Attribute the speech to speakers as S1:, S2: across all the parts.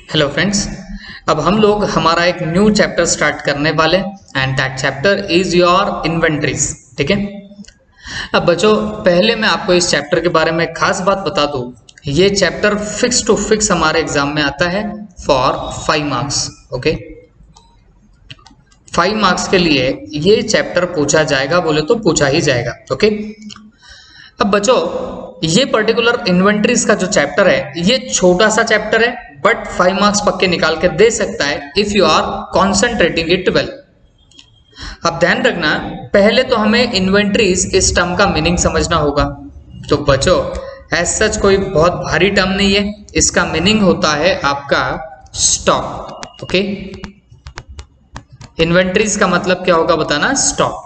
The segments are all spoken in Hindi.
S1: Hello friends. अब हम लोग हमारा एक न्यू चैप्टर स्टार्ट करने वाले and that chapter is your inventories. ठीक है। अब बच्चों, पहले मैं आपको इस चैप्टर के बारे में खास बात बता दूं। ये चैप्टर फिक्स टू फिक्स हमारे एग्जाम में आता है फॉर 5 मार्क्स। ओके, 5 मार्क्स के लिए ये चैप्टर पूछा जाएगा, बोले तो पूछा ही जाएगा। ओके। अब बच्चों, ये पर्टिकुलर इन्वेंट्रीज का जो चैप्टर है ये छोटा सा चैप्टर है, बट 5 मार्क्स पक्के निकाल के दे सकता है if you are concentrating it well. अब ध्यान रखना, पहले तो हमें इन्वेंट्रीज इस टर्म का मीनिंग समझना होगा। तो बच्चों, एज सच कोई बहुत भारी टर्म नहीं है, इसका मीनिंग होता है आपका स्टॉक। ओके, इन्वेंट्रीज का मतलब क्या होगा बताना, स्टॉक।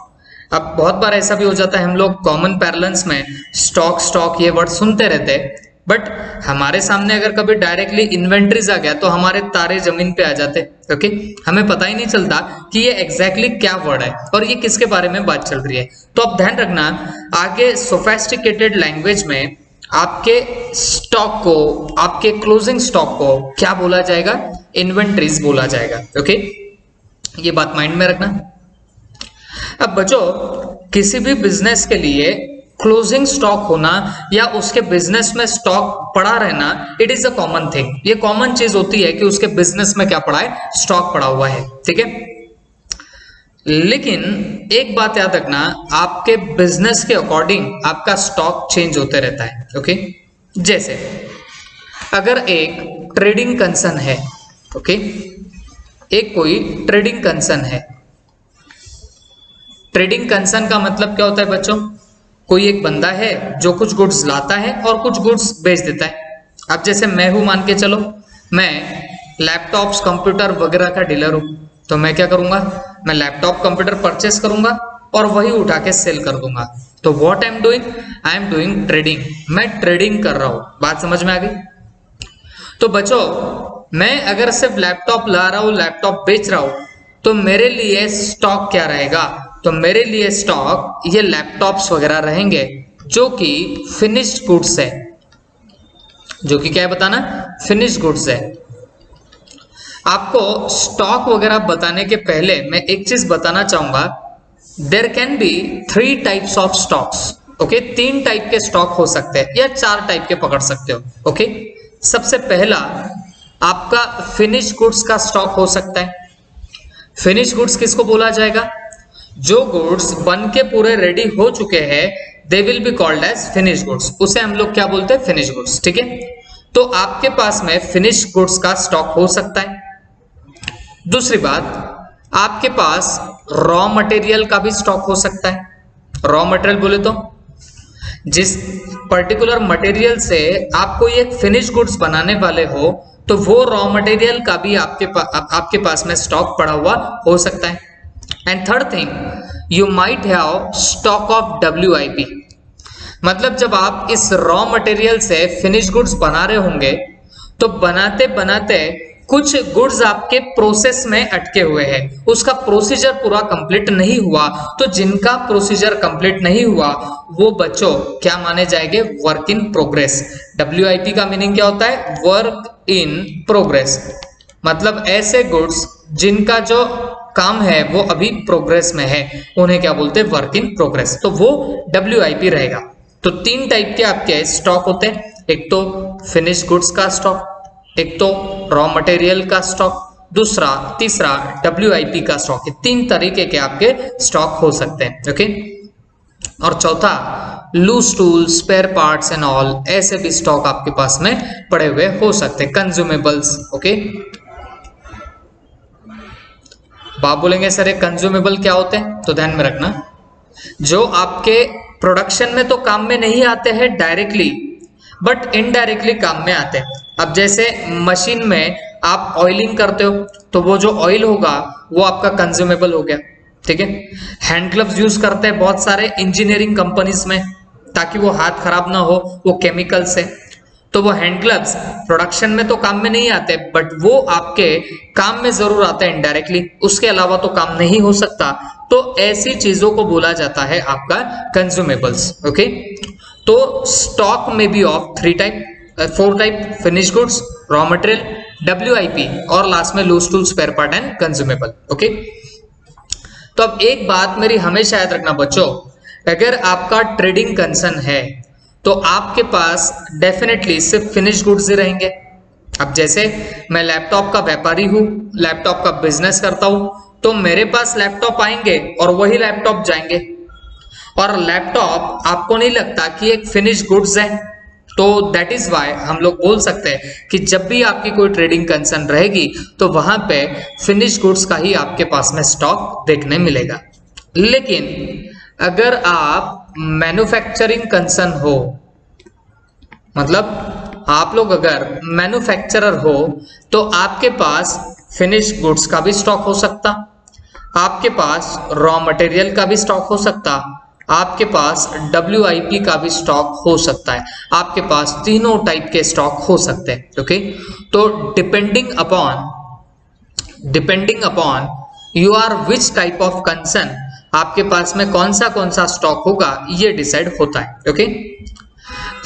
S1: अब बहुत बार ऐसा भी हो जाता है, हम लोग कॉमन पैरेलल्स में स्टॉक स्टॉक ये वर्ड सुनते रहते हैं, बट हमारे सामने अगर कभी डायरेक्टली इन्वेंट्रीज आ गया तो हमारे तारे जमीन पे आ जाते। ओके, हमें पता ही नहीं चलता कि ये एग्जैक्टली क्या वर्ड है और ये किसके बारे में बात चल रही है। तो अब ध्यान रखना, आगे सोफेस्टिकेटेड लैंग्वेज में आपके स्टॉक को, आपके क्लोजिंग स्टॉक को क्या बोला जाएगा, इन्वेंट्रीज बोला जाएगा। ओके, ये बात माइंड में रखना। अब बच्चों, किसी भी बिजनेस के लिए क्लोजिंग स्टॉक होना या उसके बिजनेस में स्टॉक पड़ा रहना, it is a common thing. ये कॉमन चीज होती है कि उसके बिजनेस में क्या पड़ा है, स्टॉक पड़ा हुआ है। ठीक है, लेकिन एक बात याद रखना, आपके बिजनेस के अकॉर्डिंग आपका स्टॉक चेंज होते रहता है। ओके, जैसे अगर एक ट्रेडिंग कंसर्न है, ओके, एक कोई ट्रेडिंग कंसर्न है। ट्रेडिंग कंसर्न का मतलब क्या होता है बच्चों, कोई एक बंदा है जो कुछ गुड्स लाता है और कुछ गुड्स बेच देता है। अब जैसे मैं हूं, मान के चलो मैं लैपटॉप्स कंप्यूटर वगैरह का डीलर हूं, तो मैं क्या करूंगा, मैं लैपटॉप कंप्यूटर परचेस करूंगा और वही उठा के सेल कर दूंगा। तो what I am doing, I am doing trading. मैं ट्रेडिंग कर रहा हूं। बात समझ में आ गई? तो बच्चों, मैं अगर सिर्फ लैपटॉप ला रहा हूं, लैपटॉप बेच रहा हूं, तो मेरे लिए स्टॉक क्या रहेगा, तो मेरे लिए स्टॉक ये लैपटॉप्स वगैरह रहेंगे जो कि फिनिश्ड गुड्स है। जो कि क्या है बताना, फिनिश्ड गुड्स है। आपको स्टॉक वगैरह बताने के पहले मैं एक चीज बताना चाहूंगा, there can be 3 types of stocks. Okay, 3 type के स्टॉक हो सकते हैं या 4 टाइप के पकड़ सकते हो। ओके, सबसे पहला आपका फिनिश गुड्स का स्टॉक हो सकता है। फिनिश गुड्स किसको बोला जाएगा, जो गुड्स बन के पूरे रेडी हो चुके हैं, they will be called as finish goods. उसे हम लोग क्या बोलते हैं, फिनिश गुड्स। ठीक है, तो आपके पास में फिनिश गुड्स का स्टॉक हो सकता है। दूसरी बात, आपके पास रॉ मटेरियल का भी स्टॉक हो सकता है। रॉ मटेरियल बोले तो जिस पर्टिकुलर मटेरियल से आप कोई एक फिनिश गुड्स बनाने वाले हो, तो वो रॉ मटेरियल का भी आपके पास में स्टॉक पड़ा हुआ हो सकता है। And third thing, you might have stock of WIP। मतलब जब आप इस रॉ मटेरियल से फिनिश गुड्स बना रहे होंगे, तो बनाते बनाते कुछ गुड्स आपके प्रोसेस में अटके हुए हैं, उसका प्रोसीजर पूरा कंप्लीट नहीं हुआ। तो जिनका प्रोसीजर कंप्लीट नहीं हुआ वो बच्चों क्या माने जाएंगे, वर्क इन प्रोग्रेस। WIP का मीनिंग क्या होता है, वर्क इन प्रोग्रेस। मतलब ऐसे गुड्स जिनका जो काम है वो अभी प्रोग्रेस में है, उन्हें क्या बोलते हैं, वर्क इन प्रोग्रेस। तो वो WIP रहेगा। तो 3 टाइप के आपके स्टॉक होते हैं, एक तो फिनिश गुड्स का स्टॉक, एक तो रॉ मटेरियल का स्टॉक, तीसरा WIP का स्टॉक। ये 3 तरीके के आपके स्टॉक हो सकते हैं। ओके, और चौथा loose tools, spare parts and all, ऐसे भी स्टॉक आपके पास में पड़े हुए हो सकते हैं, कंज्यूमेबल्स। ओके, आप बोलेंगे सर ये कंज्यूमेबल क्या होते हैं, तो ध्यान में रखना, जो आपके प्रोडक्शन में तो काम में नहीं आते हैं डायरेक्टली, बट इनडायरेक्टली काम में आते हैं। अब जैसे मशीन में आप ऑयलिंग करते हो, तो वो जो ऑयल होगा वो आपका कंज्यूमेबल हो गया। ठीक है, हैंड ग्लव्स यूज करते हैं बहुत सारे इंजीनियरिंग कंपनीज में, ताकि वो हाथ खराब ना हो, वो केमिकल से। तो वो हैंड ग्लव्स प्रोडक्शन में तो काम में नहीं आते, बट वो आपके काम में जरूर आते हैं इनडायरेक्टली, उसके अलावा तो काम नहीं हो सकता। तो ऐसी चीजों को बोला जाता है आपका कंज्यूमेबल्स। ओके, तो स्टॉक में be of 4 type, finish goods, raw material, WIP और लास्ट में loose tool, spare part and consumable. Okay, तो अब एक बात मेरी हमेशा याद रखना बच्चों, अगर आपका ट्रेडिंग कंसर्न है तो आपके पास डेफिनेटली सिर्फ फिनिश गुड्स ही रहेंगे। अब जैसे मैं लैपटॉप का व्यापारी हूं, लैपटॉप का बिजनेस करता हूं, तो मेरे पास लैपटॉप आएंगे और वही लैपटॉप जाएंगे, और लैपटॉप आपको नहीं लगता कि एक फिनिश गुड्स है, तो दैट इज वाई हम लोग बोल सकते हैं कि जब भी आपकी कोई ट्रेडिंग कंसर्न रहेगी तो वहां पे फिनिश गुड्स का ही आपके पास में स्टॉक देखने मिलेगा। लेकिन अगर आप मैन्युफैक्चरिंग कंसर्न हो, मतलब आप लोग अगर मैन्युफैक्चरर हो, तो आपके पास फिनिश गुड्स का भी स्टॉक हो सकता, आपके पास रॉ मटेरियल का भी स्टॉक हो सकता, आपके पास WIP का भी स्टॉक हो सकता है, आपके पास तीनों टाइप के स्टॉक हो सकते हैं। ओके, तो depending upon you are which type of concern, आपके पास में कौन सा स्टॉक होगा ये डिसाइड होता है। ओके,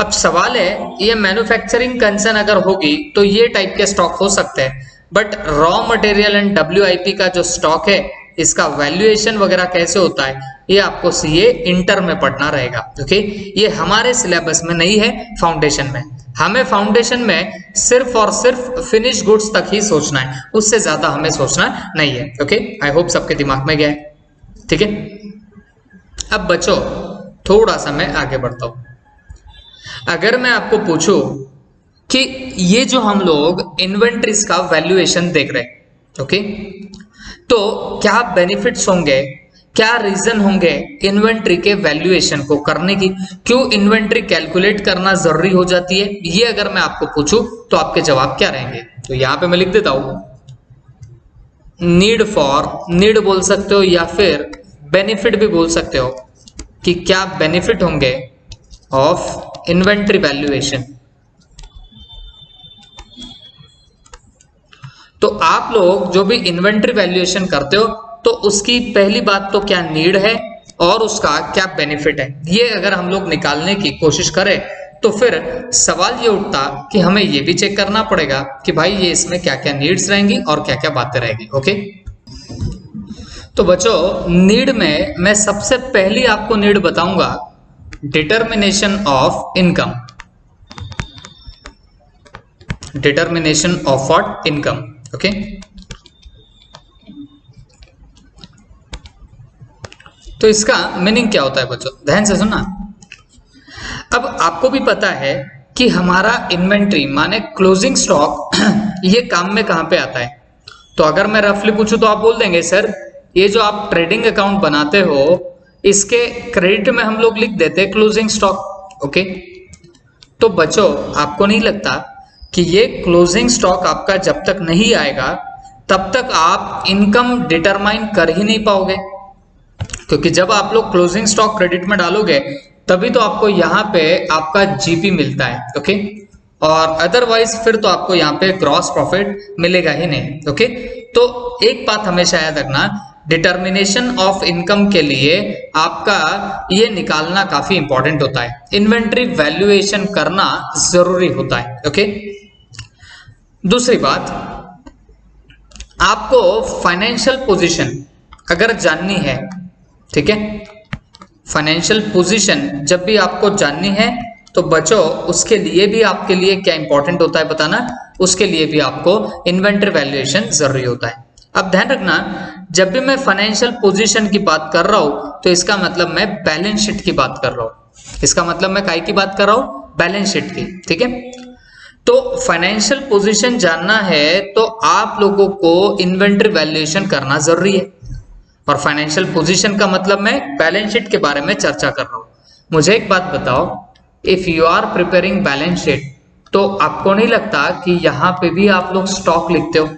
S1: अब सवाल है ये मैन्युफैक्चरिंग कंसर्न अगर होगी तो ये टाइप के स्टॉक हो सकते हैं, but raw material and WIP का जो स्टॉक है इसका वैल्यूएशन वगैरह कैसे होता है ये आपको CA इंटर में पढ़ना रहेगा। ओके, ये हमारे सिलेबस में नहीं है, फाउंडेशन में। हमें फाउंडेशन में सिर्फ और सिर्फ फिनिश गुड्स तक ही सोचना है, उससे ज्यादा हमें सोचना नहीं है। ओके, आई होप सबके दिमाग में गया है। ठीक है, अब बच्चों थोड़ा सा मैं आगे बढ़ता हूं। अगर मैं आपको पूछूं कि ये जो हम लोग इन्वेंट्रीज का वैल्यूएशन देख रहे हैं, ओके, तो क्या बेनिफिट्स होंगे, क्या रीजन होंगे इन्वेंट्री के वैल्यूएशन को करने की, क्यों इन्वेंट्री कैलकुलेट करना जरूरी हो जाती है, ये अगर मैं आपको पूछूं तो आपके जवाब क्या रहेंगे? तो यहां पे मैं लिख देता हूं, नीड बोल सकते हो या फिर बेनिफिट भी बोल सकते हो, कि क्या बेनिफिट होंगे ऑफ इन्वेंट्री वैल्यूएशन। तो आप लोग जो भी इन्वेंट्री वैल्यूएशन करते हो तो उसकी पहली बात तो क्या नीड है और उसका क्या बेनिफिट है, ये अगर हम लोग निकालने की कोशिश करें तो फिर सवाल ये उठता कि हमें ये भी चेक करना पड़ेगा कि भाई ये इसमें क्या क्या नीड्स रहेंगी और क्या क्या बातें रहेगी। ओके, तो बच्चों नीड में मैं सबसे पहली आपको नीड बताऊंगा determination of income. Determination of what? Income. Okay, तो इसका मीनिंग क्या होता है बच्चों, ध्यान से सुनना। अब आपको भी पता है कि हमारा इन्वेंट्री माने क्लोजिंग स्टॉक ये काम में कहां पे आता है। तो अगर मैं रफली पूछूं तो आप बोल देंगे सर ये जो आप ट्रेडिंग अकाउंट बनाते हो इसके क्रेडिट में हम लोग लिख देते हैं क्लोजिंग स्टॉक। ओके, तो बच्चों आपको नहीं लगता कि ये क्लोजिंग स्टॉक आपका जब तक नहीं आएगा तब तक आप इनकम डिटरमाइन कर ही नहीं पाओगे, क्योंकि जब आप लोग क्लोजिंग स्टॉक क्रेडिट में डालोगे तभी तो आपको यहाँ पे आपका GP मिलता है। ओके, और अदरवाइज फिर तो आपको यहाँ पे ग्रॉस प्रॉफिट मिलेगा ही नहीं। ओके, तो एक बात हमेशा याद रखना, डिटर्मिनेशन ऑफ इनकम के लिए आपका ये निकालना काफी इंपॉर्टेंट होता है, इन्वेंट्री वैल्यूएशन करना जरूरी होता है। ओके, दूसरी बात, आपको फाइनेंशियल पोजीशन अगर जाननी है, ठीक है, फाइनेंशियल पोजीशन जब भी आपको जाननी है तो बच्चों उसके लिए भी आपके लिए क्या इंपॉर्टेंट होता है बताना, उसके लिए भी आपको इन्वेंट्री वैल्यूएशन जरूरी होता है। अब ध्यान रखना, जब भी मैं फाइनेंशियल पोजीशन की बात कर रहा हूं तो इसका मतलब मैं बैलेंस शीट की बात कर रहा हूं। इसका मतलब मैं काय की बात कर रहा हूं? बैलेंस शीट की। ठीक है, तो फाइनेंशियल पोजीशन जानना है तो आप लोगों को इन्वेंट्री वैल्यूएशन करना जरूरी है, और फाइनेंशियल पोजीशन का मतलब मैं बैलेंस शीट के बारे में चर्चा कर रहा हूं। मुझे एक बात बताओ, if you are preparing balance sheet तो आपको नहीं लगता कि यहां पे भी आप लोग स्टॉक लिखते हो?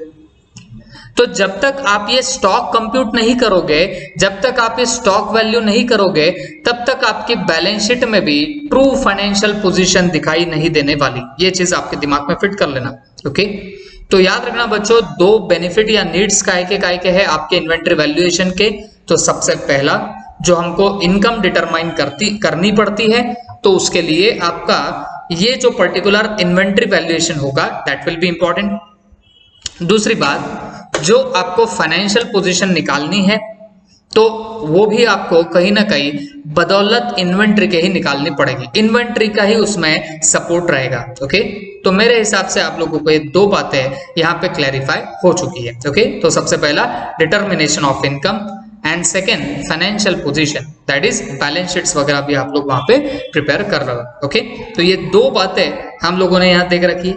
S1: तो जब तक आप ये स्टॉक कंप्यूट नहीं करोगे, जब तक आप ये स्टॉक वैल्यू नहीं करोगे, तब तक आपकी बैलेंस शीट में भी ट्रू फाइनेंशियल पोजीशन दिखाई नहीं देने वाली। ये चीज आपके दिमाग में फिट कर लेना। ओके, तो याद रखना बच्चों, दो बेनिफिट या नीड्स काय के है आपके इन्वेंट्री वैल्यूएशन के। तो सबसे पहला जो हमको इनकम डिटरमाइन करनी पड़ती है, तो उसके लिए आपका ये जो पर्टिकुलर इन्वेंट्री वैल्यूएशन होगा दैट विल बी इंपॉर्टेंट। दूसरी बात, जो आपको फाइनेंशियल पोजीशन निकालनी है तो वो भी आपको कहीं ना कहीं बदौलत इन्वेंट्री के ही निकालनी पड़ेगी, इन्वेंट्री का ही उसमें सपोर्ट रहेगा। ओके, तो मेरे हिसाब से आप लोगों को ये दो बातें यहाँ पे क्लैरिफाई हो चुकी है। ओके, तो सबसे पहला determination of income and second financial position, that is balance sheets वगैरह भी आप लोग वहां पे प्रिपेयर कर रहे हो। ओके, तो ये दो बातें हम लोगों ने यहाँ देख रखी।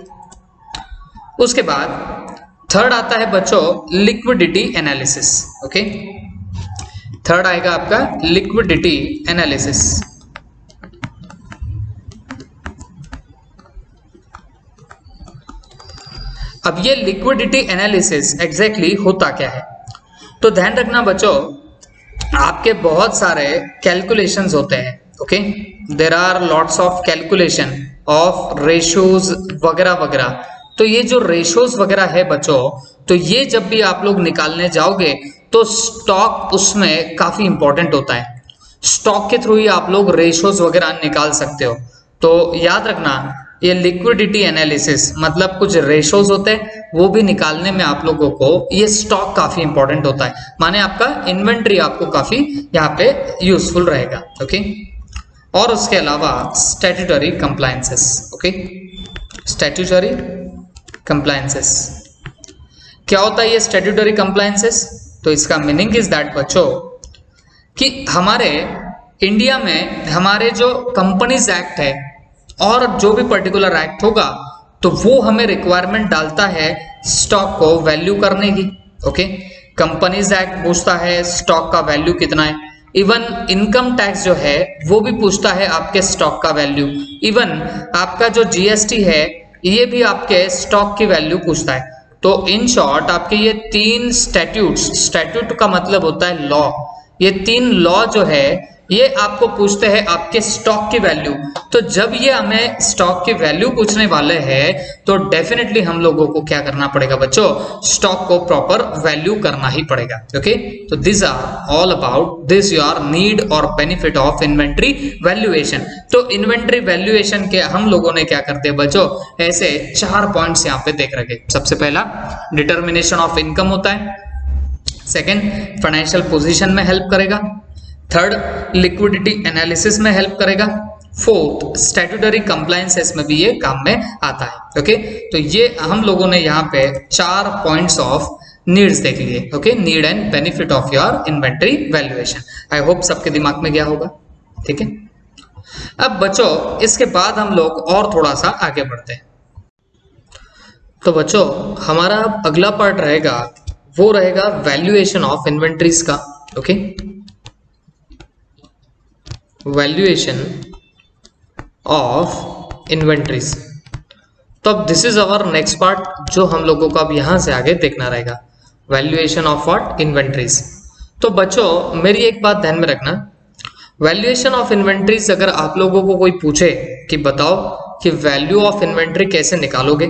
S1: उसके बाद थर्ड आता है बच्चों लिक्विडिटी एनालिसिस। ओके, थर्ड आएगा आपका लिक्विडिटी एनालिसिस। अब ये लिक्विडिटी एनालिसिस एग्जैक्टली होता क्या है, तो ध्यान रखना बच्चों, आपके बहुत सारे कैलकुलेशंस होते हैं। Okay, there are lots of calculation of ratios वगैरह वगैरह। तो ये जो रेशियोज वगैरह है बच्चों, तो ये जब भी आप लोग निकालने जाओगे तो स्टॉक उसमें काफी इंपॉर्टेंट होता है। स्टॉक के थ्रू ही आप लोग रेशियोज वगैरह निकाल सकते हो। तो याद रखना, ये लिक्विडिटी एनालिसिस मतलब कुछ रेशियोज होते हैं, वो भी निकालने में आप लोगों को ये स्टॉक काफी इंपॉर्टेंट होता है, माने आपका इन्वेंट्री आपको काफी यहाँ पे यूजफुल रहेगा। ओके, और उसके अलावा statutory compliances. Okay, statutory compliances क्या होता है ये स्टैट्यूटरी कंप्लायंसेस? तो इसका मीनिंग इज दैट बच्चों कि हमारे इंडिया में हमारे जो कंपनीज एक्ट है और जो भी पर्टिकुलर एक्ट होगा तो वो हमें रिक्वायरमेंट डालता है स्टॉक को वैल्यू करने की। ओके, कंपनीज एक्ट पूछता है स्टॉक का वैल्यू कितना है, इवन इनकम टैक्स जो है वो भी पूछता है आपके स्टॉक का वैल्यू, इवन आपका जो जीएसटी है ये भी आपके स्टॉक की वैल्यू पूछता है। तो इन शॉर्ट आपके ये तीन स्टैट्यूट्स, स्टैट्यूट का मतलब होता है लॉ, ये तीन लॉ जो है ये आपको पूछते हैं आपके स्टॉक की वैल्यू। तो जब ये हमें स्टॉक की वैल्यू पूछने वाले हैं तो डेफिनेटली हम लोगों को क्या करना पड़ेगा बच्चों, स्टॉक को प्रॉपर वैल्यू करना ही पड़ेगा। ओके, तो this are all about this your need और बेनिफिट ऑफ इन्वेंट्री वैल्यूएशन। तो इन्वेंट्री वैल्यूएशन के हम लोगों ने क्या करते हैं बच्चों, ऐसे 4 पॉइंट्स यहाँ पे देख रखे। सबसे पहला डिटर्मिनेशन ऑफ इनकम होता है, सेकेंड फाइनेंशियल पोजिशन में हेल्प करेगा, थर्ड लिक्विडिटी एनालिसिस में हेल्प करेगा, फोर्थ स्टैट्यूटरी कंप्लायंसेस में भी ये काम में आता है। ओके, तो ये हम लोगों ने यहाँ पे 4 पॉइंट्स ऑफ नीड्स देख लिए। Okay, need and benefit of your inventory valuation. I hope सबके दिमाग में गया होगा। ठीक है, अब बच्चों इसके बाद हम लोग और थोड़ा सा आगे बढ़ते हैं। तो बच्चों हमारा अगला पार्ट रहेगा वो रहेगा वैल्यूएशन ऑफ इन्वेंट्रीज का। Okay, valuation of inventories. तो अब this is our next part जो हम लोगों को अब यहां से आगे देखना रहेगा, वैल्यूएशन ऑफ व्हाट, इन्वेंट्रीज। तो बच्चों मेरी एक बात ध्यान में रखना, वैल्यूएशन ऑफ इन्वेंट्रीज अगर आप लोगों को कोई पूछे कि बताओ कि वैल्यू ऑफ इन्वेंट्री कैसे निकालोगे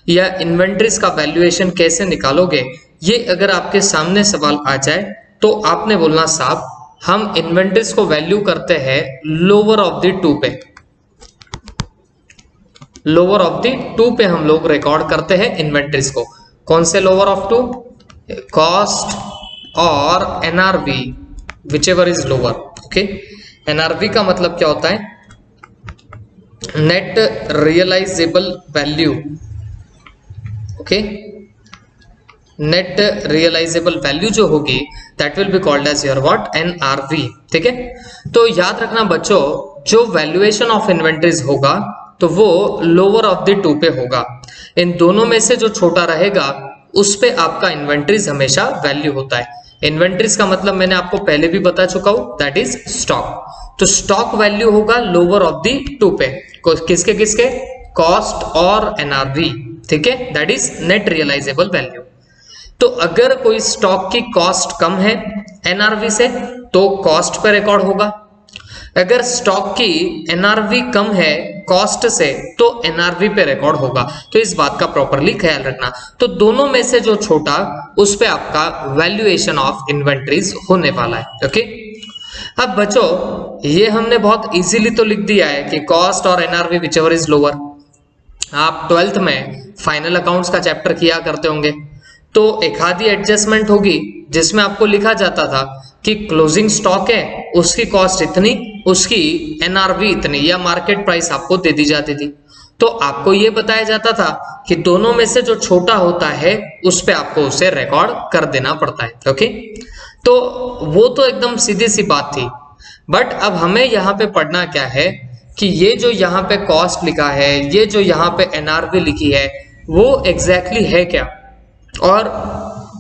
S1: या इन्वेंट्रीज का वैल्यूएशन कैसे निकालोगे, ये अगर आपके सामने सवाल आ जाए तो आपने बोलना साहब हम इन्वेंट्रीज को वैल्यू करते हैं लोअर ऑफ द टू पे, लोअर ऑफ द टू पे हम लोग रिकॉर्ड करते हैं इन्वेंट्रीज को। कौन से लोअर ऑफ टू, कॉस्ट और NRV, whichever is lower. Okay, NRV का मतलब क्या होता है, net realisable value. Okay, net realisable value जो होगी that will be called as your what, NRV. ठीक है, तो याद रखना बच्चों जो वैल्यूएशन ऑफ इन्वेंट्रीज होगा तो वो लोअर ऑफ द टू पे होगा, इन दोनों में से जो छोटा रहेगा उस पे आपका इन्वेंट्रीज हमेशा वैल्यू होता है। इन्वेंट्रीज का मतलब मैंने आपको पहले भी बता चुका हूं, दैट इज स्टॉक। तो स्टॉक वैल्यू होगा लोअर ऑफ द टू पे, किसके किसके, कॉस्ट और एनआरवी। ठीक है, that is net realisable value. तो अगर कोई स्टॉक की कॉस्ट कम है एनआरवी से तो कॉस्ट पे रिकॉर्ड होगा, अगर स्टॉक की एनआरवी कम है कॉस्ट से तो एनआरवी पे रिकॉर्ड होगा। तो इस बात का प्रॉपरली ख्याल रखना। तो दोनों में से जो छोटा उस पे आपका वैल्यूएशन ऑफ इन्वेंट्रीज होने वाला है। ओके, अब बच्चों ये हमने बहुत इजीली तो लिख दिया है कि कॉस्ट और एनआरवी विचएवर इज लोअर, आप 12th में फाइनल अकाउंट्स का चैप्टर किया करते होंगे, तो एक आधी एडजस्टमेंट होगी जिसमें आपको लिखा जाता था कि क्लोजिंग स्टॉक है, उसकी कॉस्ट इतनी, उसकी एनआरवी इतनी, या मार्केट प्राइस आपको दे दी जाती थी। तो आपको ये बताया जाता था कि दोनों में से जो छोटा होता है उस पे आपको उसे रिकॉर्ड कर देना पड़ता है। ओके, तो वो तो एकदम सीधी सी बात थी। बट अब हमें यहाँ पे पढ़ना क्या है कि ये जो यहाँ पे कॉस्ट लिखा है, ये जो यहाँ पे एनआरवी लिखी है, वो एग्जैक्टली है क्या, और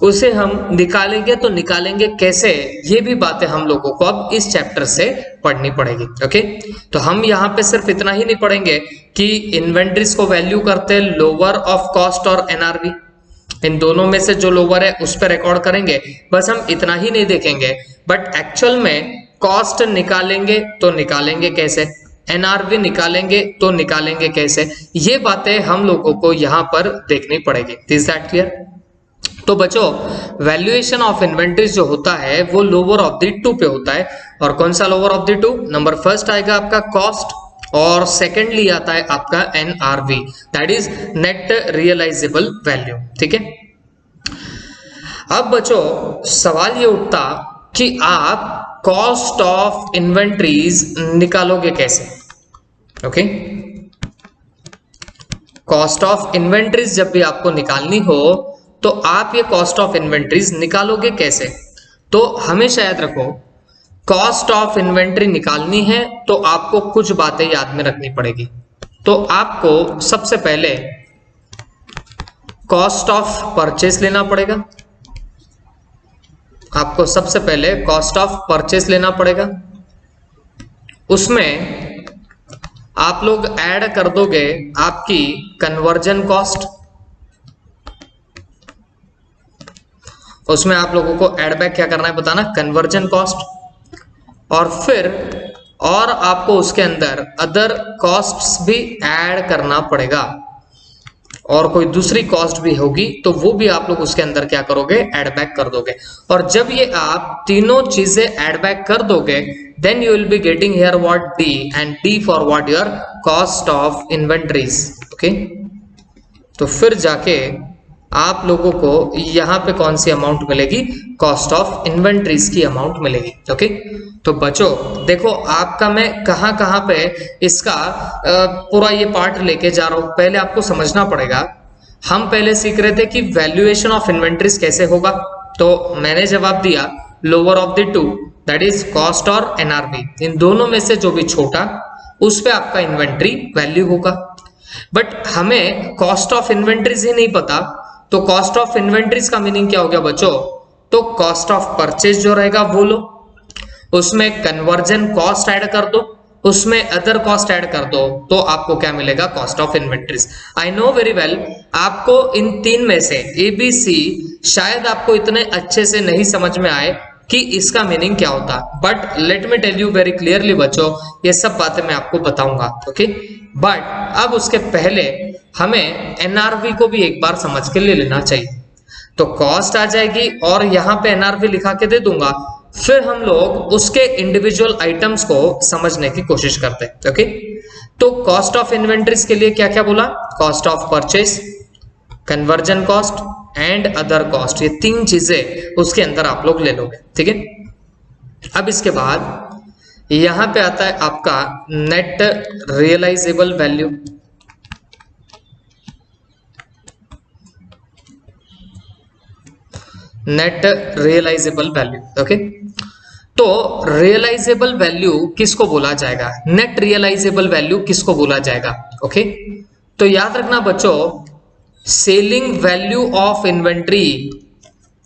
S1: उसे हम निकालेंगे तो निकालेंगे कैसे, ये भी बातें हम लोगों को अब इस चैप्टर से पढ़नी पड़ेगी। ओके, तो हम यहाँ पे सिर्फ इतना ही नहीं पढ़ेंगे कि इन्वेंट्रीज को वैल्यू करते हैं लोअर ऑफ कॉस्ट और एनआरवी, इन दोनों में से जो लोअर है उस पर रिकॉर्ड करेंगे, बस हम इतना ही नहीं देखेंगे, बट एक्चुअल में कॉस्ट निकालेंगे तो निकालेंगे कैसे, एनआरवी निकालेंगे तो निकालेंगे कैसे, ये बातें हम लोगों को यहाँ पर देखनी पड़ेगी। Is that clear? तो बच्चों, वैल्यूएशन ऑफ इन्वेंट्रीज जो होता है वो लोअर ऑफ द टू पे होता है। और कौन सा lower of the two? Number first आएगा आपका कॉस्ट, और सेकेंडली आता है आपका NRV, that is net realisable value. ठीक है, अब बच्चों सवाल ये उठता कि आप कॉस्ट ऑफ इन्वेंट्रीज निकालोगे कैसे? ओके, कॉस्ट ऑफ इन्वेंट्रीज जब भी आपको निकालनी हो तो आप ये कॉस्ट ऑफ इन्वेंट्रीज निकालोगे कैसे? तो हमेशा याद रखो, कॉस्ट ऑफ इन्वेंट्री निकालनी है तो आपको कुछ बातें याद में रखनी पड़ेगी। तो आपको सबसे पहले कॉस्ट ऑफ परचेस लेना पड़ेगा, आपको सबसे पहले कॉस्ट ऑफ परचेस लेना पड़ेगा, उसमें आप लोग ऐड कर दोगे आपकी कन्वर्जन कॉस्ट, उसमें आप लोगों को ऐड बैक क्या करना है बताना, कन्वर्जन कॉस्ट, और फिर और आपको उसके अंदर अदर कॉस्ट्स भी ऐड करना पड़ेगा, और कोई दूसरी कॉस्ट भी होगी तो वो भी आप लोग उसके अंदर क्या करोगे, ऐड बैक कर दोगे। और जब ये आप तीनों चीजें ऐड बैक कर दोगे, then you will be getting here what D, and D for what your cost of inventories. Okay, तो फिर जाके आप लोगों को यहाँ पे कौन सी अमाउंट मिलेगी, कॉस्ट ऑफ इन्वेंट्रीज की अमाउंट मिलेगी। ओके, तो बच्चों देखो आपका मैं कहाँ कहाँ पे इसका पूरा ये पार्ट लेके जा रहा हूँ, पहले आपको समझना पड़ेगा। हम पहले सीख रहे थे कि वैल्यूएशन ऑफ इन्वेंट्रीज कैसे होगा, तो मैंने जवाब दिया lower of the to, that is cost और एनआरवी, इन दोनों में से जो भी छोटा उस पे आपका इन्वेंट्री वैल्यू होगा। बट हमें कॉस्ट ऑफ इन्वेंट्रीज ही नहीं पता, तो कॉस्ट ऑफ इन्वेंट्रीज का मीनिंग क्या हो गया बच्चों, तो कॉस्ट ऑफ परचेज जो रहेगा वो लो, उसमें कन्वर्जन कॉस्ट ऐड कर दो, उसमें अदर कॉस्ट ऐड कर दो, तो आपको क्या मिलेगा, cost of inventories. I know very well आपको इन तीन में से ABC शायद आपको इतने अच्छे से नहीं समझ में आए कि इसका मीनिंग क्या होता, but let me tell you very clearly बच्चों, ये सब बातें मैं आपको बताऊंगा। ओके, बट अब उसके पहले हमें एनआरवी को भी एक बार समझ के ले लेना चाहिए। तो कॉस्ट आ जाएगी और यहाँ पे एनआरवी लिखा के दे दूंगा, फिर हम लोग उसके इंडिविजुअल आइटम्स को समझने की कोशिश करते हैं। ओके, तो कॉस्ट ऑफ इन्वेंट्रीज के लिए क्या क्या बोला, cost of purchase, conversion cost and other cost, ये तीन चीजें उसके अंदर आप लोग ले लोगे। ठीक है, अब इसके बाद यहां पे आता है आपका net realisable value. Net realisable value. Okay, तो रियलाइजेबल वैल्यू किसको बोला जाएगा, नेट रियलाइजेबल वैल्यू किसको बोला जाएगा। ओके, तो याद रखना बच्चों, सेलिंग वैल्यू ऑफ इन्वेंट्री,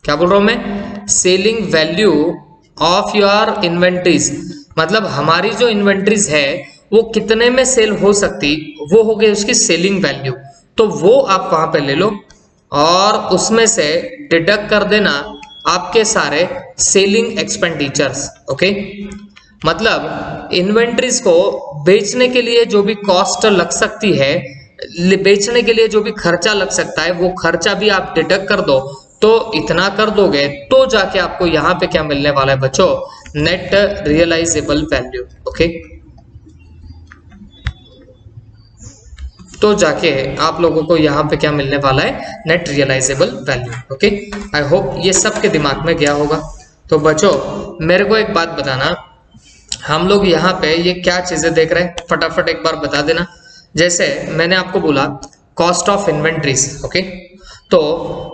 S1: क्या बोल रहा हूं मैं, selling value of your inventories, मतलब हमारी जो इन्वेंट्रीज है वो कितने में सेल हो सकती, वो हो गई उसकी सेलिंग वैल्यू। तो वो आप वहां पे ले लो और उसमें से डिडक्ट कर देना आपके सारे सेलिंग एक्सपेंडिचर्स। ओके, मतलब इन्वेंट्रीज को बेचने के लिए जो भी कॉस्ट लग सकती है, बेचने के लिए जो भी खर्चा लग सकता है, वो खर्चा भी आप डिडक्ट कर दो। तो इतना कर दोगे तो जाके आपको यहाँ पे क्या मिलने वाला है बच्चों, नेट रियलाइजेबल वैल्यू। ओके, तो जाके आप लोगों को यहाँ पे क्या मिलने वाला है, net realisable value. Okay, I hope ये सबके दिमाग में गया होगा। तो बच्चों मेरे को एक बात बताना, हम लोग यहाँ पे ये क्या चीजें देख रहे हैं, फटाफट एक बार बता देना। जैसे मैंने आपको बोला कॉस्ट ऑफ इन्वेंट्रीज। ओके, तो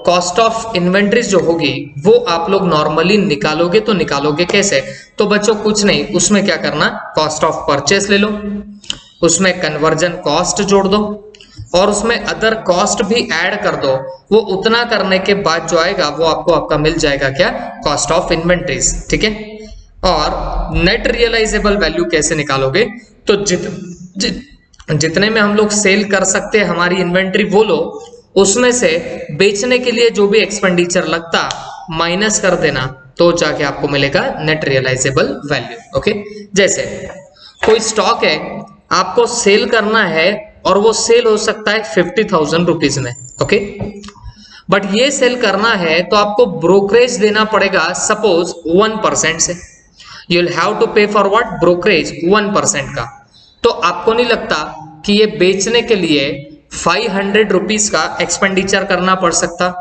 S1: कॉस्ट ऑफ इन्वेंट्रीज जो होगी वो आप लोग नॉर्मली निकालोगे, तो निकालोगे कैसे? तो बच्चों कुछ नहीं, उसमें क्या करना, कॉस्ट ऑफ परचेस ले लो, उसमें कन्वर्जन कॉस्ट जोड़ दो और उसमें अदर कॉस्ट भी ऐड कर दो। वो उतना करने के बाद जो आएगा वो आपका मिल जाएगा क्या, कॉस्ट ऑफ इन्वेंट्रीज। ठीक है, और नेट रियलाइजेबल वैल्यू कैसे निकालोगे, तो जितने में हम लोग सेल कर सकते हैं हमारी इन्वेंट्री वो लो, उसमें से बेचने के लिए जो भी एक्सपेंडिचर लगता माइनस कर देना, तो जाके आपको मिलेगा नेट रियलाइजेबल वैल्यू। ओके, जैसे कोई स्टॉक है आपको सेल करना है और वो सेल हो सकता है 50,000 रुपीज में। ओके, बट ये सेल करना है तो आपको ब्रोकरेज देना पड़ेगा सपोज 1% से। यू विल हैव टू पे फॉर व्हाट, ब्रोकरेज 1% का। तो आपको नहीं लगता कि ये बेचने के लिए 500 रुपीज का एक्सपेंडिचर करना पड़ सकता?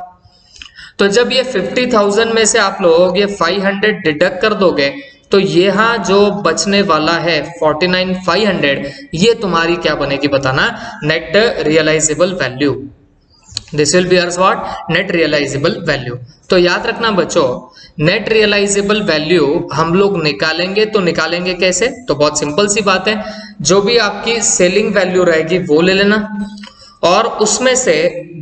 S1: तो जब ये 50,000 में से आप लोग ये 500 डिडक्ट कर दोगे तो यहाँ जो बचने वाला है 49,500, ये तुम्हारी क्या बनेगी बताना, net realisable value. This will be ours what, net realisable value. तो याद रखना बच्चों, नेट रियलाइजेबल वैल्यू हम लोग निकालेंगे तो निकालेंगे कैसे? तो बहुत सिंपल सी बात है, जो भी आपकी सेलिंग वैल्यू रहेगी वो ले लेना और उसमें से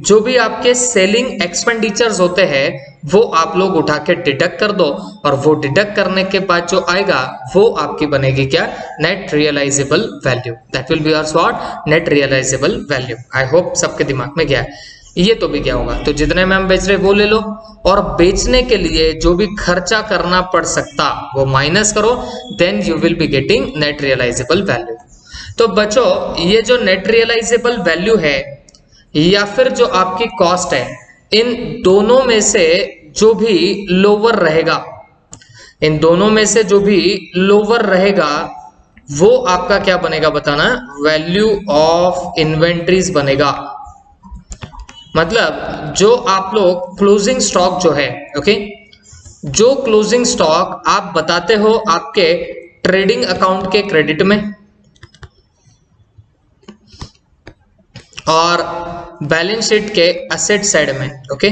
S1: जो भी आपके सेलिंग एक्सपेंडिचर्स होते हैं वो आप लोग उठा के डिडक्ट कर दो और वो डिडक्ट करने के बाद जो आएगा वो आपकी बनेगी क्या, net realisable value. That will be our what, net realisable value. I hope सबके दिमाग में गया है, ये तो भी गया होगा। तो जितने में हम बेच रहे वो ले लो और बेचने के लिए जो भी खर्चा करना पड़ सकता वो माइनस करो, then you will be getting net realisable value. तो बच्चों ये जो नेट रियलाइजेबल वैल्यू है या फिर जो आपकी कॉस्ट है, इन दोनों में से जो भी लोअर रहेगा, इन दोनों में से जो भी लोअर रहेगा वो आपका क्या बनेगा बताना, वैल्यू ऑफ इन्वेंट्रीज बनेगा। मतलब जो आप लोग क्लोजिंग स्टॉक जो है, ओके, जो क्लोजिंग स्टॉक आप बताते हो आपके ट्रेडिंग अकाउंट के क्रेडिट में और बैलेंस शीट के एसेट साइड में, ओके,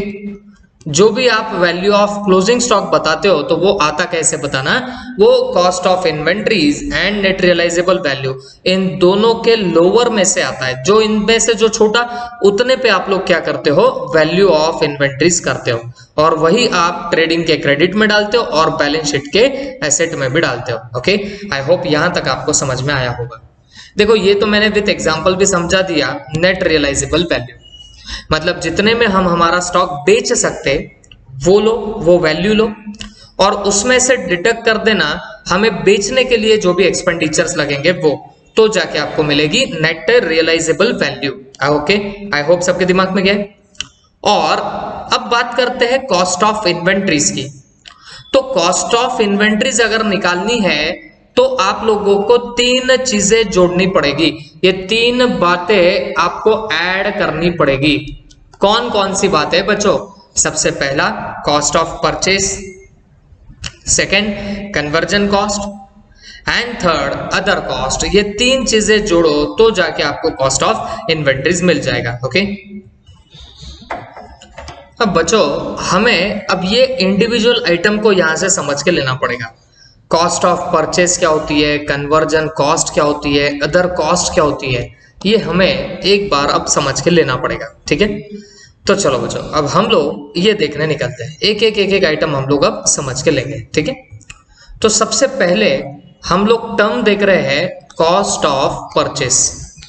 S1: जो भी आप वैल्यू ऑफ क्लोजिंग स्टॉक बताते हो तो वो आता कैसे बताना, वो cost of inventories and net realisable value इन दोनों के लोअर में से आता है। जो इनमें से जो छोटा उतने पे आप लोग क्या करते हो, वैल्यू ऑफ इन्वेंट्रीज करते हो और वही आप ट्रेडिंग के क्रेडिट में डालते हो और बैलेंस शीट के एसेट में भी डालते हो। ओके, आई होप यहां तक आपको समझ में आया होगा। देखो ये तो मैंने विद एग्जांपल भी समझा दिया, नेट रियलाइजेबल वैल्यू मतलब जितने में हम हमारा स्टॉक बेच सकते वो लो, वो वैल्यू लो और उसमें से डिडक्ट कर देना हमें बेचने के लिए जो भी एक्सपेंडिचर्स लगेंगे वो, तो जाके आपको मिलेगी net realisable value. Okay, I hope सबके दिमाग में गया। और अब बात करते हैं कॉस्ट ऑफ इन्वेंट्रीज की। तो कॉस्ट ऑफ इन्वेंट्रीज अगर निकालनी है तो आप लोगों को तीन चीजें जोड़नी पड़ेगी, ये तीन बातें आपको ऐड करनी पड़ेगी। कौन कौन सी बातें बच्चों? सबसे पहला cost of purchase, second conversion cost and third other cost. ये तीन चीजें जोड़ो तो जाके आपको कॉस्ट ऑफ इन्वेंट्रीज मिल जाएगा। ओके, अब बच्चों हमें अब ये इंडिविजुअल आइटम को यहां से समझ के लेना पड़ेगा। कॉस्ट ऑफ परचेस क्या होती है, कन्वर्जन कॉस्ट क्या होती है, अदर कॉस्ट क्या होती है, ये हमें एक बार अब समझ के लेना पड़ेगा। ठीक है, तो चलो बच्चों अब हम लोग ये देखने निकलते हैं, एक एक आइटम हम लोग अब समझ के लेंगे। ठीक है, तो सबसे पहले हम लोग टर्म देख रहे हैं कॉस्ट ऑफ परचेस।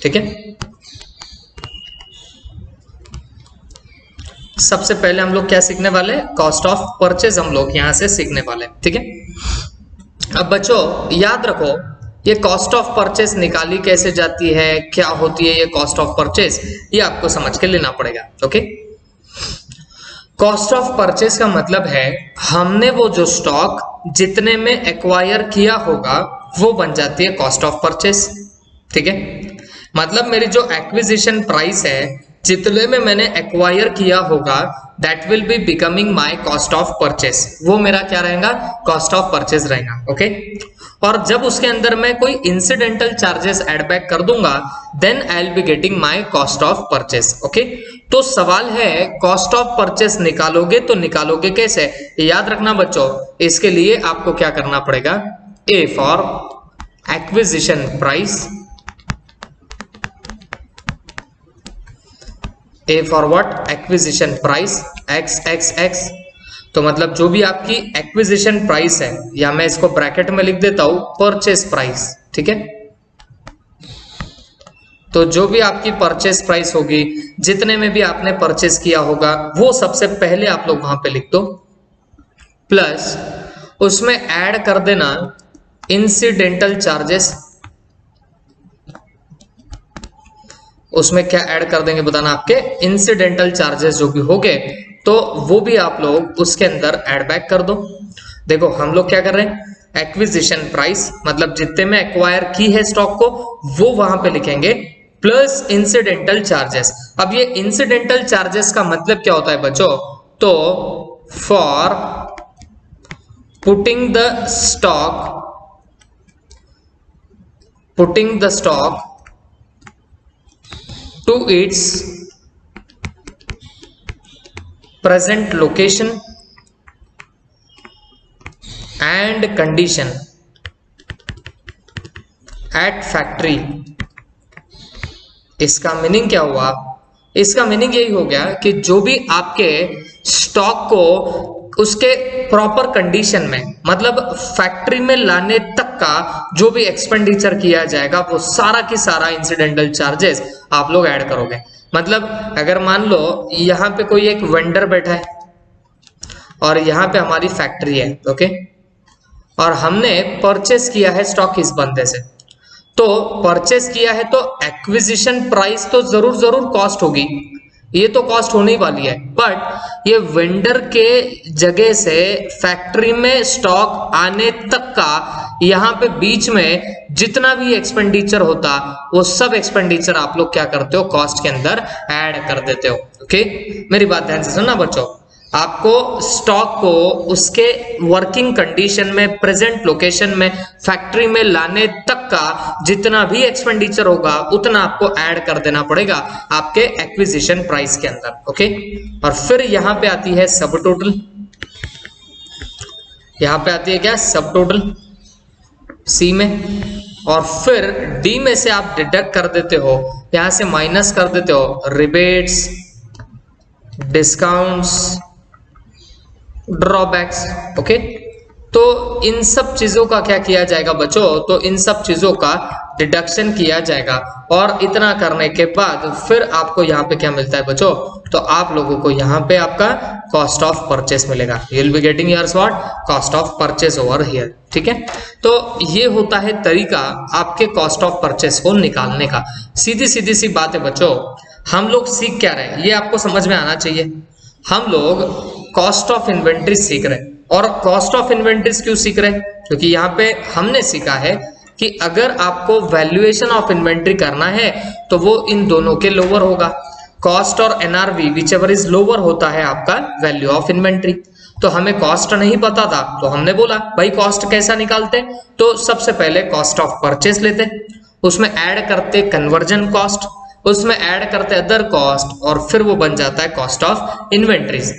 S1: ठीक है, सबसे पहले हम लोग क्या सीखने वाले हैं, कॉस्ट ऑफ परचेस हम लोग यहां से सीखने वाले। ठीक है, अब बच्चों याद रखो ये कॉस्ट ऑफ परचेस निकाली कैसे जाती है, क्या होती है ये कॉस्ट ऑफ परचेस, ये आपको समझ के लेना पड़ेगा। ओके, कॉस्ट ऑफ परचेस का मतलब है हमने वो जो स्टॉक जितने में एक्वायर किया होगा वो बन जाती है कॉस्ट ऑफ परचेस। ठीक है, मतलब मेरी जो एक्विजिशन प्राइस है, जितने में मैंने एक्वायर किया होगा, that will be becoming my cost of purchase, वो मेरा क्या रहेगा, कॉस्ट ऑफ परचेस रहेगा। ओके, और जब उसके अंदर मैं कोई इंसिडेंटल चार्जेस ऐड बैक कर दूंगा, then I will be getting my cost of purchase. Okay, तो सवाल है कॉस्ट ऑफ परचेस निकालोगे तो निकालोगे कैसे, याद रखना बच्चों, इसके लिए आपको क्या करना पड़ेगा, A for acquisition price, A for what, acquisition price, x x x, तो मतलब जो भी आपकी एक्विजिशन प्राइस है, या मैं इसको ब्रैकेट में लिख देता हूं परचेस प्राइस, ठीक है। तो जो भी आपकी परचेस प्राइस होगी, जितने में भी आपने परचेस किया होगा, वो सबसे पहले आप लोग वहां पे लिख दो, प्लस उसमें ऐड कर देना इंसिडेंटल चार्जेस। उसमें क्या ऐड कर देंगे बताना, आपके इंसिडेंटल चार्जेस जो भी हो गए, तो वो भी आप लोग उसके अंदर ऐड बैक कर दो। देखो हम लोग क्या कर रहे हैं, एक्विजिशन प्राइस मतलब जितने में एक्वायर की है स्टॉक को, वो वहां पे लिखेंगे, प्लस इंसिडेंटल चार्जेस। अब ये इंसिडेंटल चार्जेस का मतलब क्या होता है बच्चों, तो for putting the stock to its present location and condition at factory। इसका मीनिंग क्या हुआ, इसका मीनिंग यही हो गया कि जो भी आपके स्टॉक को उसके प्रॉपर कंडीशन में, मतलब फैक्ट्री में लाने तक का जो भी एक्सपेंडिचर किया जाएगा, वो सारा की सारा इंसिडेंटल चार्जेस आप लोग ऐड करोगे। मतलब अगर मान लो यहाँ पे कोई एक वेंडर बैठा है और यहाँ पे हमारी फैक्ट्री है, ओके, और हमने परचेस किया है स्टॉक इस बंदे से, तो परचेस किया है तो एक्विजिशन प्राइस तो जरूर कॉस्ट होगी, ये तो कॉस्ट होने ही वाली है, बट ये वेंडर के जगह से फैक्ट्री में स्टॉक आने तक का यहाँ पे बीच में जितना भी एक्सपेंडिचर होता, वो सब एक्सपेंडिचर आप लोग क्या करते हो, कॉस्ट के अंदर ऐड कर देते हो। ओके, मेरी बात ध्यान से सुनना बच्चों, आपको स्टॉक को उसके वर्किंग कंडीशन में, प्रेजेंट लोकेशन में, फैक्ट्री में लाने तक का जितना भी एक्सपेंडिचर होगा, उतना आपको ऐड कर देना पड़ेगा आपके एक्विजिशन प्राइस के अंदर। ओके, और फिर यहां पे आती है सब टोटल, यहां पे आती है क्या, सब टोटल सी में, और फिर डी में से आप डिडक्ट कर देते हो, यहां से माइनस कर देते हो रिबेट्स, डिस्काउंट्स, ड्रॉबैक्स। ओके, तो इन सब चीजों का क्या किया जाएगा बच्चों, तो इन सब चीजों का डिडक्शन किया जाएगा, और इतना करने के बाद फिर आपको यहाँ पे क्या मिलता है बच्चों, तो आप लोगों को यहाँ पे आपका कॉस्ट ऑफ परचेस मिलेगा, you will be getting yours what, cost of purchase over here. ठीक है, तो ये होता है तरीका आपके कॉस्ट ऑफ परचेस को निकालने का। सीधी सीधी सी बात है बच्चों, हम लोग सीख क्या रहे हैं ये आपको समझ में आना चाहिए। हम लोग कॉस्ट ऑफ इन्वेंट्री सीख रहे हैं, और कॉस्ट ऑफ इन्वेंट्रीज क्यों सीख रहे हैं, क्योंकि यहाँ पे हमने सीखा है कि अगर आपको वैल्यूएशन ऑफ इन्वेंट्री करना है तो वो इन दोनों के लोअर होगा, कॉस्ट और एनआरवी विचएवर इज लोअर होता है आपका वैल्यू ऑफ इन्वेंट्री। तो हमें कॉस्ट नहीं पता था, तो हमने बोला भाई कॉस्ट कैसा निकालते, तो सबसे पहले कॉस्ट ऑफ परचेस लेते, उसमें ऐड करते कन्वर्जन कॉस्ट, उसमें ऐड करते अदर कॉस्ट, और फिर वो बन जाता है कॉस्ट ऑफ इन्वेंट्रीज।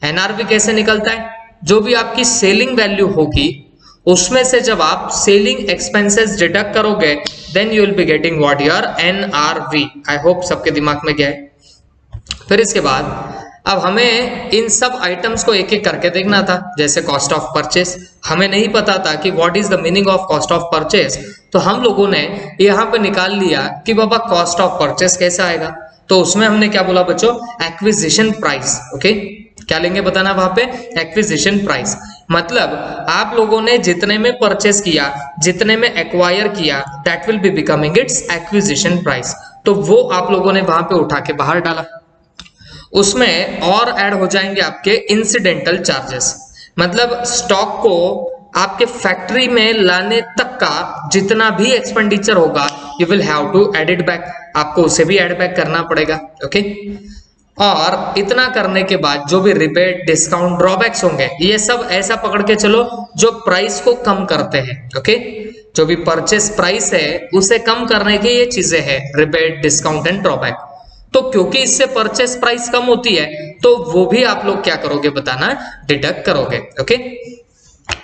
S1: एनआरवी कैसे निकलता है, जो भी आपकी सेलिंग वैल्यू होगी उसमें से जब आप सेलिंग एक्सपेंसेस डिडक्ट करोगे, then you will be getting what your NRV. I hope सबके दिमाग में गया है। फिर इसके बाद अब हमें इन सब आइटम्स को एक एक करके देखना था, जैसे कॉस्ट ऑफ परचेस हमें नहीं पता था कि what is the meaning of cost of purchase, तो हम लोगों ने यहाँ पे निकाल लिया कि बाबा कॉस्ट ऑफ परचेस कैसा आएगा, तो उसमें हमने क्या बोला बच्चों, एक्विजिशन प्राइस। ओके, क्या लेंगे बताना वहां पे, एक्विजिशन प्राइस, मतलब आप लोगों ने जितने में परचेस किया, जितने में एक्वायर किया, that will be becoming it's acquisition price. तो वो आप लोगों ने वहां पे उठा के बाहर डाला, उसमें और ऐड हो जाएंगे आपके इंसिडेंटल चार्जेस, मतलब स्टॉक को आपके फैक्ट्री में लाने तक का जितना भी एक्सपेंडिचर होगा, you will have to add it back. आपको उसे भी ऐड बैक करना पड़ेगा। ओके, और इतना करने के बाद जो भी रिबेट, डिस्काउंट, ड्रॉबैक्स होंगे, ये सब ऐसा पकड़ के चलो जो प्राइस को कम करते हैं। ओके, जो भी परचेस प्राइस है उसे कम करने की ये चीजें हैं, रिबेट, डिस्काउंट एंड ड्रॉबैक। तो क्योंकि इससे परचेस प्राइस कम होती है तो वो भी आप लोग क्या करोगे बताना, डिडक्ट करोगे। ओके,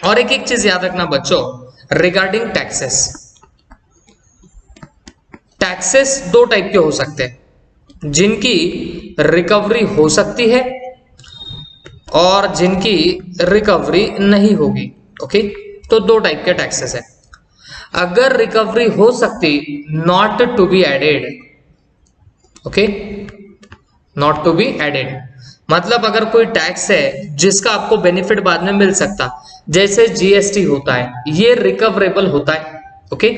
S1: और एक एक चीज याद रखना बच्चों रिगार्डिंग टैक्सेस। टैक्सेस दो टाइप के हो सकते हैं, जिनकी रिकवरी हो सकती है और जिनकी रिकवरी नहीं होगी। ओके, तो दो टाइप के टैक्सेस है। अगर रिकवरी हो सकती, not to be added. Okay, not to be added मतलब अगर कोई टैक्स है जिसका आपको बेनिफिट बाद में मिल सकता, जैसे जीएसटी होता है, ये रिकवरेबल होता है। ओके,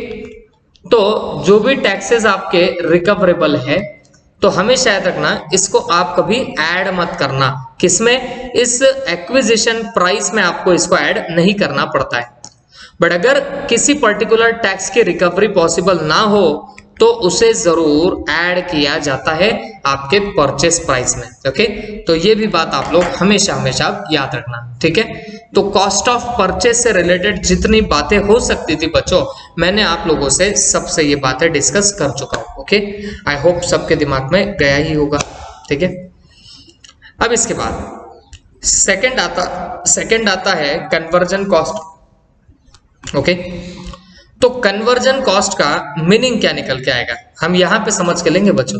S1: तो जो भी टैक्सेस आपके रिकवरेबल है तो हमेशा याद रखना इसको आप कभी ऐड मत करना। किसमें? इस एक्विजिशन प्राइस में आपको इसको ऐड नहीं करना पड़ता है। बट अगर किसी पर्टिकुलर टैक्स की रिकवरी पॉसिबल ना हो तो उसे जरूर ऐड किया जाता है आपके परचेस प्राइस में। ओके, तो ये भी बात आप लोग हमेशा हमेशा याद रखना। ठीक है, तो कॉस्ट ऑफ परचेस से रिलेटेड जितनी बातें हो सकती थी बच्चों, मैंने आप लोगों से सबसे ये बातें डिस्कस कर चुका हूं। ओके, आई होप सबके दिमाग में गया ही होगा। ठीक है, अब इसके बाद सेकंड आता है कन्वर्जन कॉस्ट। ओके, तो कन्वर्जन कॉस्ट का मीनिंग क्या निकल के आएगा, हम यहां पे समझ के लेंगे बच्चों।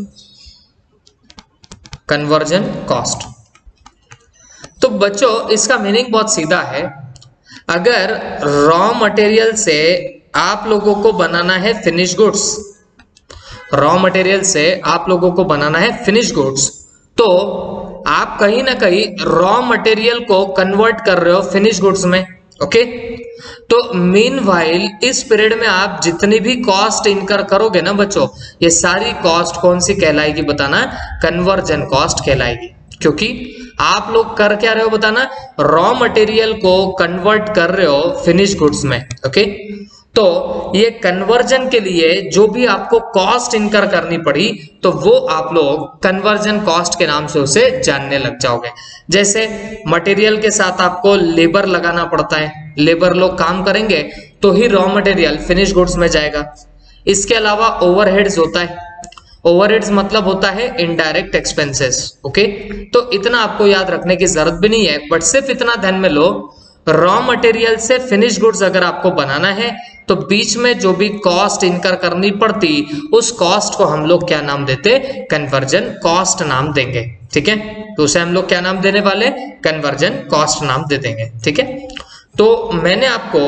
S1: कन्वर्जन कॉस्ट, तो बच्चों इसका मीनिंग बहुत सीधा है। अगर रॉ मटेरियल से आप लोगों को बनाना है फिनिश गुड्स, रॉ मटेरियल से आप लोगों को बनाना है फिनिश गुड्स, तो आप कहीं ना कहीं रॉ मटेरियल को कन्वर्ट कर रहे हो फिनिश गुड्स में। ओके, तो मीनवाइल इस पीरियड में आप जितनी भी कॉस्ट इनकर करोगे ना बच्चों, ये सारी कॉस्ट कौन सी कहलाएगी बताना, कन्वर्जन कॉस्ट कहलाएगी। क्योंकि आप लोग कर क्या रहे हो बताना, रॉ मटेरियल को कन्वर्ट कर रहे हो फिनिश गुड्स में। ओके, तो ये कन्वर्जन के लिए जो भी आपको कॉस्ट इनकर करनी पड़ी तो वो आप लोग कन्वर्जन कॉस्ट के नाम से उसे जानने लग जाओगे। जैसे मटेरियल के साथ आपको लेबर लगाना पड़ता है, लेबर लोग काम करेंगे तो ही रॉ मटेरियल फिनिश गुड्स में जाएगा। इसके अलावा ओवरहेड्स होता है, ओवरहेड्स मतलब होता है इनडायरेक्ट एक्सपेंसेस। ओके, तो इतना आपको याद रखने की जरूरत भी नहीं है, बट सिर्फ इतना ध्यान में लो, रॉ मटेरियल से फिनिश गुड्स अगर आपको बनाना है तो बीच में जो भी कॉस्ट इनकर करनी पड़ती उस कॉस्ट को हम लोग क्या नाम देते, कन्वर्जन कॉस्ट नाम देंगे। ठीक है, तो उसे हम लोग क्या नाम देने वाले, कन्वर्जन कॉस्ट नाम दे देंगे। ठीक है, तो मैंने आपको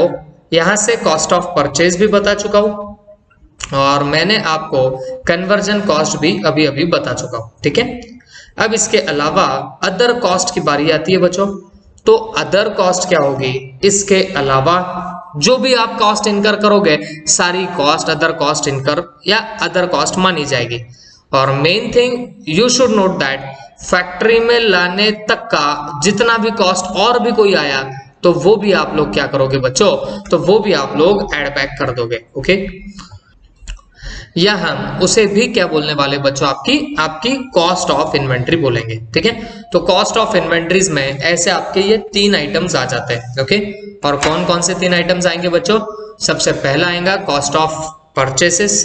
S1: यहां से कॉस्ट ऑफ परचेज भी बता चुका हूं और मैंने आपको कन्वर्जन कॉस्ट भी अभी अभी बता चुका हूं। ठीक है, अब इसके अलावा अदर कॉस्ट की बारी आती है बच्चों। तो अदर कॉस्ट क्या होगी, इसके अलावा जो भी आप कॉस्ट इनकर करोगे सारी कॉस्ट अदर कॉस्ट इनकर या अदर कॉस्ट मानी जाएगी। और main thing you should note that factory में लाने तक का जितना भी कॉस्ट और भी कोई आया तो वो भी आप लोग क्या करोगे बच्चों, तो वो भी आप लोग ऐड बैक कर दोगे। ओके, या हम उसे भी क्या बोलने वाले बच्चों, आपकी कॉस्ट ऑफ इन्वेंट्री बोलेंगे। ठीक है, तो कॉस्ट ऑफ इन्वेंट्रीज में ऐसे आपके ये 3 आइटम्स आ जाते हैं। ओके, और कौन कौन से 3 आइटम्स आएंगे बच्चों, सबसे पहला आएगा कॉस्ट ऑफ परचेसेस,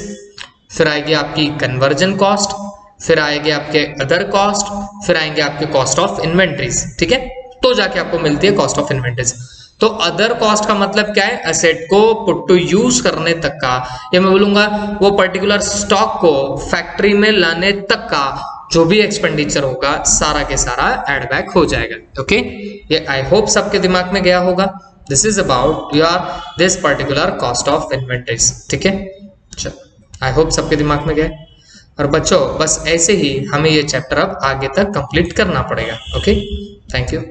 S1: फिर आएगी आपकी कन्वर्जन कॉस्ट, फिर आएंगे आपके अदर कॉस्ट, फिर आएंगे आपके कॉस्ट ऑफ इन्वेंट्रीज। ठीक है, तो जाके आपको मिलती है कॉस्ट ऑफ इन्वेंट्रीज। तो अदर कॉस्ट का मतलब क्या है, एसेट को पुट टू यूज करने तक का, या मैं बोलूंगा वो पर्टिकुलर स्टॉक को फैक्ट्री में लाने तक का जो भी एक्सपेंडिचर होगा सारा के सारा एड बैक हो जाएगा। ओके, ये आई होप सबके दिमाग में गया होगा। This is about your this particular cost of inventories. ठीक है, चलो आई होप सबके दिमाग में गया। और बच्चों बस ऐसे ही हमें ये चैप्टर अब आगे तक कंप्लीट करना पड़ेगा। Okay, thank you.